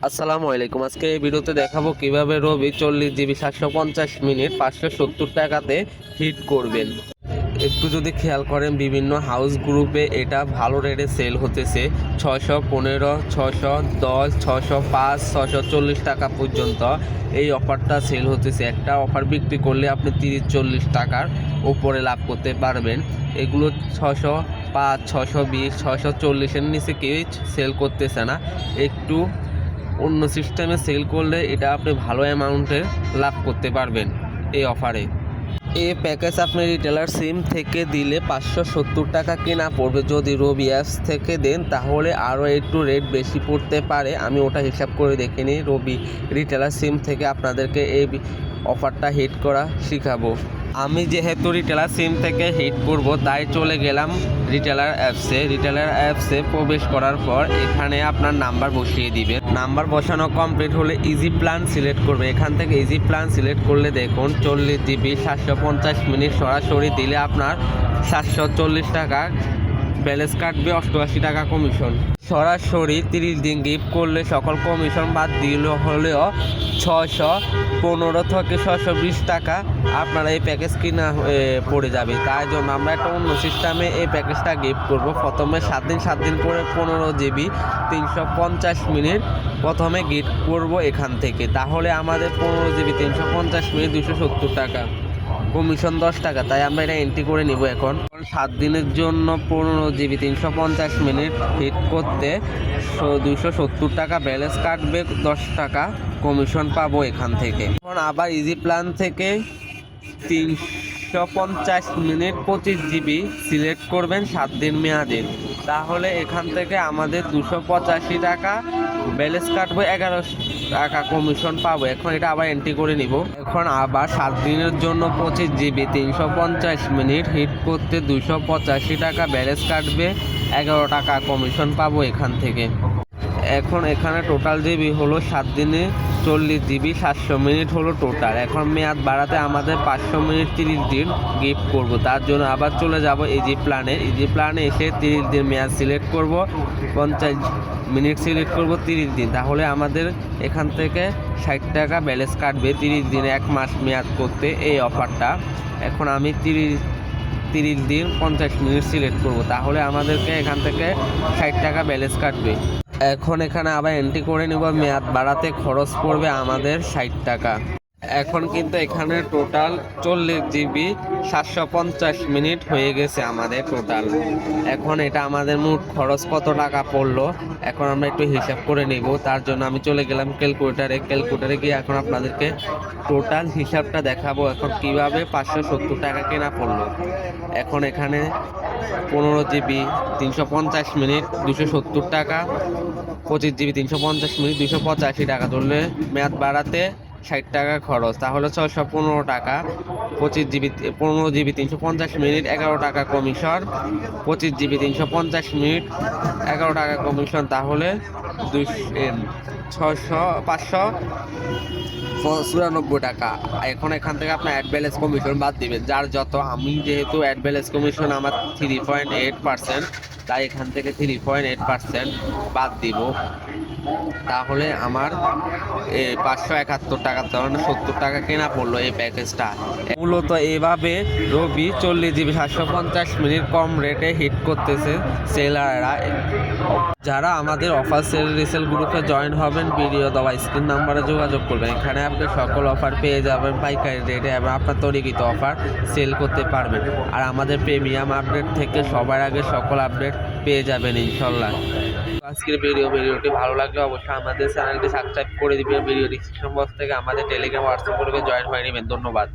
আসসালামু আলাইকুম। আজকে এই ভিডিওতে দেখাবো কিভাবে রবি 40 GB 750 মিনিট 570 টাকাতে হিট করবেন। একটু যদি খেয়াল করেন বিভিন্ন হাউস গ্রুপে এটা ভালো রেটে সেল হতেছে 615, 610, 605, 640 টাকা পর্যন্ত এই অফারটা সেল হতেছে। একটা অফার বিক্রি করলে আপনি 30-40 টাকার উপরে লাভ করতে পারবেন। এগুলো 605, 620, 640-এর নিচে কেউই সেল করতেছে না। একটু অন্য সিস্টেমে সেল করলে এটা আপনি ভালো অ্যামাউন্টে লাভ করতে পারবেন এই অফারে। এই প্যাকেজ আপনি রিটেলার সিম থেকে দিলে 570 টাকা কেনা পড়বে। যদি রবি অ্যাপস থেকে দেন তাহলে আরও একটু রেট বেশি পড়তে পারে। আমি ওটা হিসাব করে দেখিনি। রবি রিটেলার সিম থেকে আপনাদেরকে এই অফারটা হিট করা শেখাবো। আমি যেহেতু রিটেলার সিম থেকে হিট করব তাই চলে গেলাম রিটেলার অ্যাপসে প্রবেশ করার পর এখানে আপনার নাম্বার বসিয়ে দিবেন। নাম্বার বসানো কমপ্লিট হলে ইজি প্ল্যান সিলেক্ট করবে। এখান থেকে ইজি প্ল্যান সিলেক্ট করলে দেখুন 40 GB 750 মিনিট সরাসরি দিলে আপনার 740 টাকা ব্যালেন্স কাটবে, 88 টাকা কমিশন। সরাসরি 30 দিন গিফট করলে সকল কমিশন বাদ দিলে হলেও 615 থেকে 620 টাকা আপনার এই প্যাকেজ কিনা পড়ে যাবে। তাই জন্য আমরা একটা অন্য সিস্টেমে এই প্যাকেজটা গিফট করব। প্রথমে 7 দিন করে 15 GB 350 মিনিট প্রথমে গিফট করব এখান থেকে। তাহলে আমাদের 15 GB 350 মিনিট 270 টাকা, কমিশন 10 টাকা। তাই আমরা এটা এন্ট্রি করে নিব। এখন 7 দিনের জন্য 15 GB 350 মিনিট হিট করতে 270 টাকা ব্যালেন্স কাটবে, 10 টাকা কমিশন পাবো এখান থেকে। এখন আবার ইজি প্ল্যান থেকে 350 মিনিট 25 GB সিলেক্ট করবেন 7 দিন মেয়াদে। তাহলে এখান থেকে আমাদের 285 টাকা ব্যালেন্স কাটবো, 11 টাকা কমিশন পাবো। এখন এটা আবার এন্ট্রি করে নিব। এখন আবার 7 দিনের জন্য 25 GB 350 মিনিট হিট করতে 285 টাকা ব্যালেন্স কাটবে, 11 টাকা কমিশন পাবো এখান থেকে। এখন এখানে টোটাল জিবি হলো 7 দিনে 40 GB 700 মিনিট হলো টোটাল। এখন মেয়াদ বাড়াতে আমাদের 500 মিনিট 30 দিন গিফট করব। তার জন্য আবার চলে যাব ইজি প্ল্যানে এসে 30 দিন মেয়াদ সিলেক্ট করব, 50 মিনিট সিলেক্ট করব 30 দিন। তাহলে আমাদের এখান থেকে 60 টাকা ব্যালেন্স কাটবে 30 দিনে, 1 মাস মেয়াদ করতে এই অফারটা। এখন আমি 30 দিন 50 মিনিট সিলেক্ট করব। তাহলে আমাদেরকে এখান থেকে 60 টাকা ব্যালেন্স কাটবে। এখন এখানে আবার এন্ট্রি করে নিব। মেয়াদ বাড়াতে খরচ পড়বে আমাদের 60 টাকা। এখন কিন্তু এখানে টোটাল 40 GB 750 মিনিট হয়ে গেছে আমাদের টোটাল। এখন এটা আমাদের মোট খরচ কত টাকা পড়লো এখন আমরা একটু হিসাব করে নিব। তার জন্য আমি চলে গেলাম ক্যালকুলেটারে গিয়ে এখন আপনাদেরকে টোটাল হিসাবটা দেখাবো এখন কিভাবে 570 টাকা কেনা পড়লো। এখন এখানে 15 GB 350 মিনিট 270 টাকা, 25 GB 350 মিনিট 285 টাকা ধরলে মেয়াদ বাড়াতে 60 টাকা খরচ, তাহলে 615 টাকা। 15 GB 350 মিনিট 11 টাকা কমিশন, 25 GB 350 মিনিট 11 টাকা কমিশন, তাহলে 594 টাকা। এখন এখান থেকে আপনার অ্যাড ব্যালেন্স কমিশন বাদ দিবেন যার যত। আমি যেহেতু অ্যাড ব্যালেন্স কমিশন আমার 3.8%, তাই এখান থেকে 3.8% বাদ দিব। তাহলে আমার 571 টাকা, তাহলে 70 টাকা কেনা পড়লো এই প্যাকেজটা। মূলত এভাবে রবি 40 GB 750 মিনিট কম রেটে হিট করতেছে সেলাররা। যারা আমাদের অফার রিসেল গ্রুপে জয়েন হবেন ভিডিও দেওয়া স্ক্রিন নাম্বারে যোগাযোগ করবেন। এখানে আপনি সকল অফার পেয়ে যাবেন পাইকারি রেটে এবং আপনার তৈরিকৃত অফার সেল করতে পারবেন। আর আমাদের প্রিমিয়াম আপডেট থেকে সবার আগে সকল আপডেট পেয়ে যাবেন ইনশাল্লাহ। আজকের ভিডিওটি ভালো লাগলে অবশ্যই আমাদের চ্যানেলটি সাবস্ক্রাইব করে দিবেন। ভিডিও ডিসক্রিপশন বক্স থেকে আমাদের টেলিগ্রাম হোয়াটসঅ্যাপ গ্রুপে জয়েন হয়ে নেবেন। ধন্যবাদ।